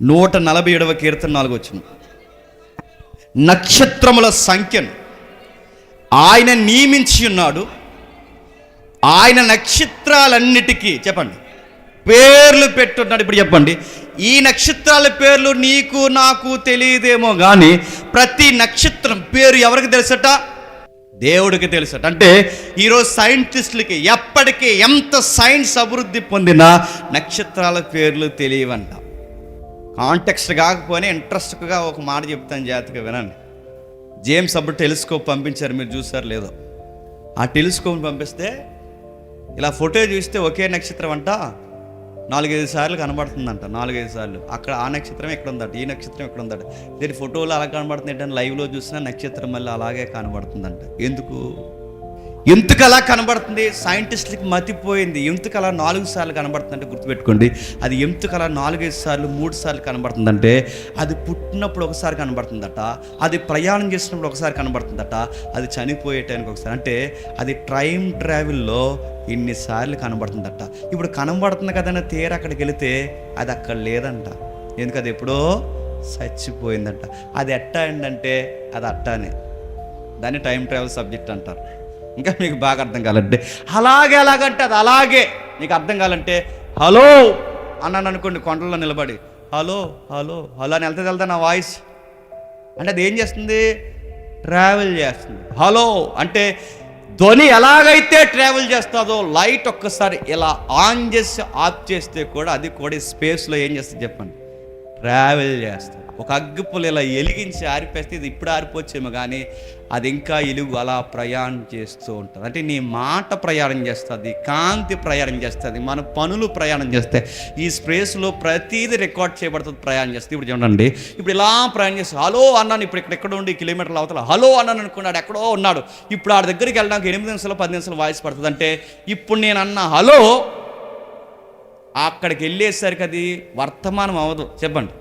147వ కీర్తన 4వ వచనం. నక్షత్రముల సంఖ్యను ఆయన నియమించి ఉన్నాడు, ఆయన నక్షత్రాలన్నిటికీ చెప్పండి పేర్లు పెట్టున్నాడు. ఇప్పుడు చెప్పండి, ఈ నక్షత్రాల పేర్లు నీకు నాకు తెలియదేమో కానీ ప్రతి నక్షత్రం పేరు ఎవరికి తెలుసట? దేవుడికి తెలుసట. అంటే ఈరోజు సైంటిస్టులకి ఎప్పటికీ ఎంత సైన్స్ అభివృద్ధి పొందినా నక్షత్రాల పేర్లు తెలియవంట. కాంటెక్స్ట్ కాకపోయినా ఇంట్రెస్ట్గా ఒక మాట చెప్తాను, జాగ్రత్తగా వినండి. జేమ్స్ అప్పుడు టెలిస్కోప్ పంపించారు, మీరు చూసారు లేదో. ఆ టెలిస్కోప్ పంపిస్తే ఇలా ఫోటో చూస్తే ఒకే నక్షత్రం అంట 4-5 సార్లు కనబడుతుందంట. 4-5 సార్లు అక్కడ ఆ నక్షత్రం ఎక్కడ ఉందట, ఈ నక్షత్రం ఎక్కడ ఉందట. దీని ఫోటోలు అలా కనబడుతుంది ఏంటంటే లైవ్లో చూసినా నక్షత్రం మళ్ళీ అలాగే కనబడుతుందంట. ఎందుకు అలా కనబడుతుంది? సైంటిస్టులకి మతిపోయింది. ఎందుకు అలా 4 సార్లు కనబడుతుందంటే గుర్తుపెట్టుకోండి, అది ఎందుకు అలా 4-5 సార్లు 3 సార్లు కనబడుతుందంటే అది పుట్టినప్పుడు ఒకసారి కనబడుతుందట, అది ప్రయాణం చేసినప్పుడు ఒకసారి కనబడుతుందట, అది చనిపోయే టైంకి ఒకసారి. అంటే అది టైం ట్రావెల్లో ఇన్నిసార్లు కనబడుతుందట. ఇప్పుడు కనబడుతుంది కదన్న తీర అక్కడికి వెళితే అది అక్కడ లేదంట. ఎందుకు? అది ఎప్పుడో చచ్చిపోయిందంట. అది ఎట్టా ఏంటంటే అది అట్టానే, దాన్ని టైం ట్రావెల్ సబ్జెక్ట్ అంటారు. ఇంకా మీకు బాగా అర్థం కావాలంటే ఎలాగంటే అది అలాగే మీకు అర్థం కావాలంటే హలో అన్నాను అనుకోండి, కొండల్లో నిలబడి హలో హలో హలో అని వెళ్తా నా వాయిస్ అంటే అది ఏం చేస్తుంది? ట్రావెల్ చేస్తుంది. హలో అంటే ధ్వని ఎలాగైతే ట్రావెల్ చేస్తుందో లైట్ ఒక్కసారి ఇలా ఆన్ చేసి ఆఫ్ చేస్తే కూడా అది కూడా స్పేస్లో ఏం చేస్తుంది చెప్పండి? ట్రావెల్ చేస్తుంది. ఒక అగ్గిపుల్ల ఇలా ఎలిగించి ఆరిపేస్తే ఇది ఇప్పుడు ఆరిపోవచ్చేమో కానీ అది ఇంకా ఎలుగు అలా ప్రయాణం చేస్తూ ఉంటుంది. అంటే నీ మాట ప్రయాణం చేస్తుంది, కాంతి ప్రయాణం చేస్తుంది, మన పనులు ప్రయాణం చేస్తాయి. ఈ స్పేస్లో ప్రతిదీ రికార్డ్ చేయబడుతుంది, ప్రయాణం చేస్తుంది. ఇప్పుడు చూడండి, ఇప్పుడు ఇలా ప్రయాణం చేస్తాను. హలో అన్నాను, ఇప్పుడు ఎక్కడ ఉండి కిలోమీటర్ల అవతల హలో అన్నాను అనుకున్నాడు, ఎక్కడో ఉన్నాడు. ఇప్పుడు ఆడ దగ్గరికి వెళ్ళడానికి 8 నిమిషాలు 10 నిమిషాలు వాయిస్ పడుతుంది. అంటే ఇప్పుడు నేను అన్న హలో అక్కడికి వెళ్ళేసరికి అది వర్తమానం అవ్వదు. చెప్పండి,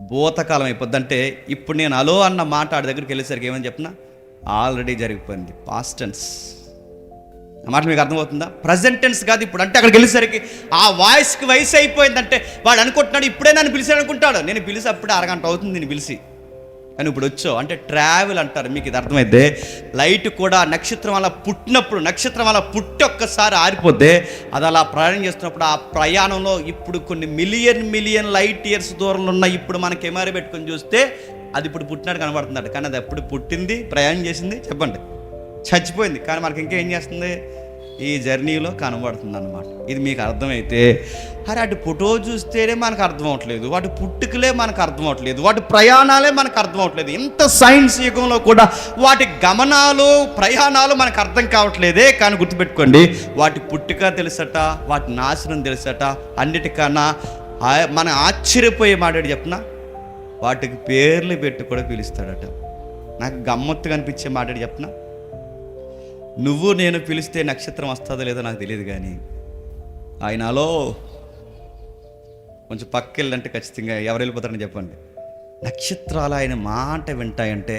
భూతకాలం అయిపోద్ది. అంటే ఇప్పుడు నేను హలో అన్న మాట ఆడి దగ్గరికి వెళ్ళేసరికి ఏమని చెప్పినా ఆల్రెడీ జరిగిపోయింది, పాస్ట్ టెన్స్. ఆ మాట మీకు అర్థమవుతుందా? ప్రజెంట్ టెన్స్ కాదు ఇప్పుడు. అంటే అక్కడికి వెళ్ళేసరికి ఆ వాయిస్కి వయసు అయిపోయిందంటే వాడు అనుకుంటున్నాడు ఇప్పుడే నన్ను పిలిచాడు అనుకుంటాడు. నేను పిలిచి అప్పుడే అరగంట అవుతుంది నేను పిలిచి, కానీ ఇప్పుడు వచ్చావు అంటే ట్రావెల్ అంటారు. మీకు ఇది అర్థమైతే లైట్ కూడా నక్షత్రం అలా పుట్టినప్పుడు, నక్షత్రం అలా పుట్టి ఒక్కసారి ఆరిపోతే అది అలా ప్రయాణం చేస్తున్నప్పుడు ఆ ప్రయాణంలో ఇప్పుడు కొన్ని మిలియన్ లైట్ ఇయర్స్ దూరంలో ఉన్న ఇప్పుడు మన కెమెరా పెట్టుకొని చూస్తే అది ఇప్పుడు పుట్టినట్టు కనబడుతుందట. కానీ అది ఎప్పుడు పుట్టింది, ప్రయాణం చేసింది చెప్పండి, చచ్చిపోయింది. కానీ మనకి ఇంకేం చేస్తుంది? ఈ జర్నీలో కనబడుతుంది అన్నమాట. ఇది మీకు అర్థమైతే అరే అటు ఫోటో చూస్తేనే మనకు అర్థం అవ్వట్లేదు, వాటి పుట్టుకలే మనకు అర్థం అవ్వట్లేదు, వాటి ప్రయాణాలే మనకు అర్థం అవ్వట్లేదు. ఇంత సైన్స్ యుగంలో కూడా వాటి గమనాలు ప్రయాణాలు మనకు అర్థం కావట్లేదే. కానీ గుర్తుపెట్టుకోండి, వాటి పుట్టుక తెలుసట, వాటి నాశనం తెలుసట. అన్నిటికన్నా మన ఆశ్చర్యపోయే మాట చెప్తున్నా, వాటికి పేర్లు పెట్టి కూడా పిలుస్తాడట. నాకు గమ్మత్తుగా అనిపించే మాట చెప్తున్నా, నువ్వు నేను పిలిస్తే నక్షత్రం వస్తుందో లేదో నాకు తెలియదు కానీ ఆయనలో కొంచెం పక్కెళ్ళంటే ఖచ్చితంగా ఎవరు వెళ్ళిపోతారని చెప్పండి. నక్షత్రాలు ఆయన మాట వింటాయంటే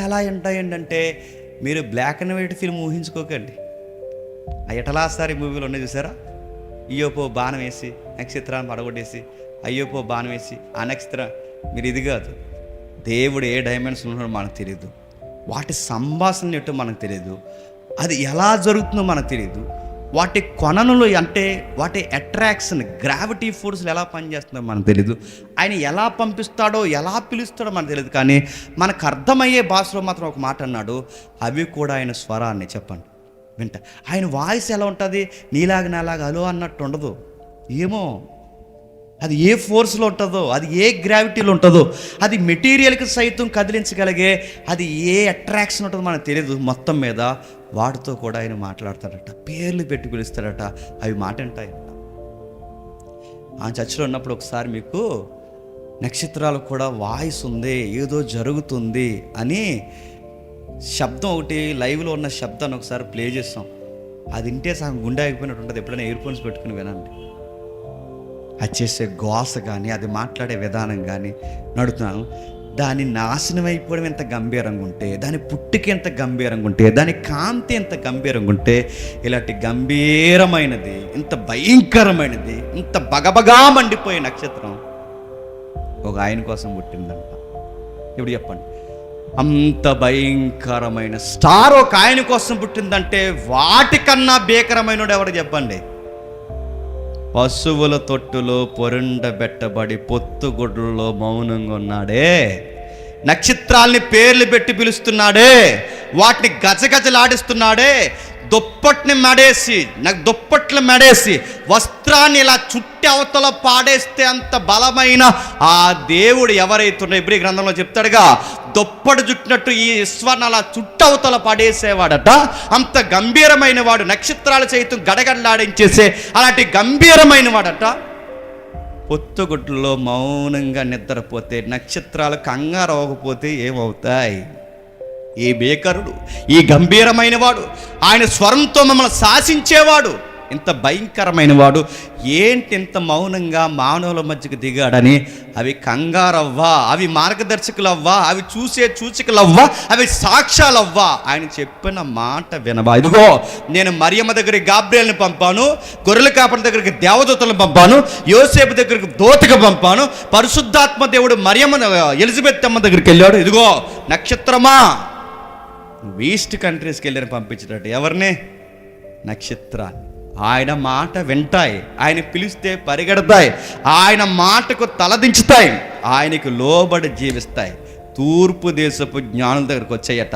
ఎలా వింటాయంటే మీరు బ్లాక్ అండ్ వైట్ ఫిల్మ్ ఊహించుకోకండి. ఆ ఎటలాసారి మూవీలో ఉన్నాయి చూసారా? అయ్యోపో బాణం వేసి నక్షత్రాన్ని పడగొట్టేసి అయ్యోపో బాణం వేసి ఆ నక్షత్రం. మీరు ఇది కాదు, దేవుడు ఏ డైమెన్షన్ ఉన్నాడో మనకు తెలియదు, వాటి సంభాషణ ఏంటో మనకు తెలియదు, అది ఎలా జరుగుతుందో మనకు తెలియదు, వాటి కొననులు అంటే వాటి అట్రాక్షన్ గ్రావిటీ ఫోర్స్లు ఎలా పనిచేస్తుందో మనకు తెలియదు, ఆయన ఎలా పంపిస్తాడో ఎలా పిలుస్తాడో మనకు తెలియదు. కానీ మనకు అర్థమయ్యే భాషలో మాత్రం ఒక మాట అన్నాడు, అవి కూడా ఆయన స్వరాన్ని చెప్పండి వింట. ఆయన వాయిస్ ఎలా ఉంటుంది? నీలాగా నాలాగా హలో అన్నట్టు ఉండదు. ఏమో అది ఏ ఫోర్స్లో ఉంటుందో, అది ఏ గ్రావిటీలో ఉంటుందో, అది మెటీరియల్కి సైతం కదిలించగలిగే అది ఏ అట్రాక్షన్ ఉంటుందో మనకు తెలియదు. మొత్తం మీద వాటితో కూడా ఆయన మాట్లాడతాడట, పేర్లు పెట్టి పిలుస్తాడట, అవి మాట వింటాయంట. ఆ చర్చిలో ఉన్నప్పుడు ఒకసారి మీకు నక్షత్రాలు కూడా వాయిస్ ఉంది, ఏదో జరుగుతుంది అని శబ్దం ఒకటి లైవ్లో ఉన్న శబ్దాన్ని ఒకసారి ప్లే చేస్తాం. అది వింటే సగం గుండె ఆగిపోయినట్టు ఉంటుంది. ఎప్పుడైనా ఇయర్ ఫోన్స్ పెట్టుకుని వినండి. అది చేసే గోస కానీ, అది మాట్లాడే విధానం కానీ నడుతున్నాను. దాని నాశనం అయిపోవడం ఎంత గంభీరంగా ఉంటే, దాని పుట్టుక ఎంత గంభీరంగా ఉంటే, దాని కాంతి ఎంత గంభీరంగా ఉంటే, ఇలాంటి గంభీరమైనది, ఇంత భయంకరమైనది, ఇంత బగబగా మండిపోయే నక్షత్రం ఒక ఆయన కోసం పుట్టిందంట. ఇప్పుడు చెప్పండి, అంత భయంకరమైన స్టార్ ఒక ఆయన కోసం పుట్టిందంటే వాటికన్నా భీకరమైనడు ఎవరు చెప్పండి? పశువుల తొట్టులో పొరుండబెట్టబడి పొత్తుగుడ్లలో మౌనంగా ఉన్నాడే, నక్షత్రాల్ని పేర్లు పెట్టి పిలుస్తున్నాడే, వాటిని గజగజలాడిస్తున్నాడే, దుప్పట్లు మెడేసి వస్త్రాన్ని ఇలా చుట్టి అవతల పాడేస్తే అంత బలమైన ఆ దేవుడు ఎవరైతున్నా ఇబ్రీ గ్రంథంలో చెప్తాడుగా, దుప్పటి చుట్టినట్టు ఈ ఈశ్వరుని అలా చుట్టు అవతల పడేసేవాడట. అంత గంభీరమైన వాడు, నక్షత్రాలు సైతం గడగడలాడించేసే అలాంటి గంభీరమైన వాడట. పొత్తుగుడ్లలో మౌనంగా నిద్రపోతే, నక్షత్రాలు కంగారు అవ్వకపోతే ఏమవుతాయి? ఈ భీకరుడు, ఈ గంభీరమైన వాడు, ఆయన స్వరంతో మమ్మల్ని శాసించేవాడు, ఇంత భయంకరమైన వాడు ఏంటి ఇంత మౌనంగా మానవుల మధ్యకు దిగాడని అవి కంగారవ్వా, అవి మార్గదర్శకులవ్వా, అవి చూసే సూచికలవ్వా, అవి సాక్ష్యాలవ్వా? ఆయన చెప్పిన మాట వినవా? ఇదిగో నేను మరియమ్మ దగ్గరికి గాబ్రియేలుని పంపాను, గొర్రెల కాపరి దగ్గరికి దేవదూతలను పంపాను, యోసేపు దగ్గరికి దూతగా పంపాను, పరిశుద్ధాత్మ దేవుడు మరియమ్మ ఎలిజబెత్ అమ్మ దగ్గరికి వెళ్ళాడు. ఇదిగో నక్షత్రమా, ఈస్ట్ కంట్రీస్కి వెళ్ళని పంపించేటట్టు ఎవరిని? నక్షత్రాన్ని. ఆయన మాట వింటాయి, ఆయన పిలిస్తే పరిగెడతాయి, ఆయన మాటకు తలదించుతాయి, ఆయనకు లోబడి జీవిస్తాయి. తూర్పు దేశపు జ్ఞానుల దగ్గరకు వచ్చాయట.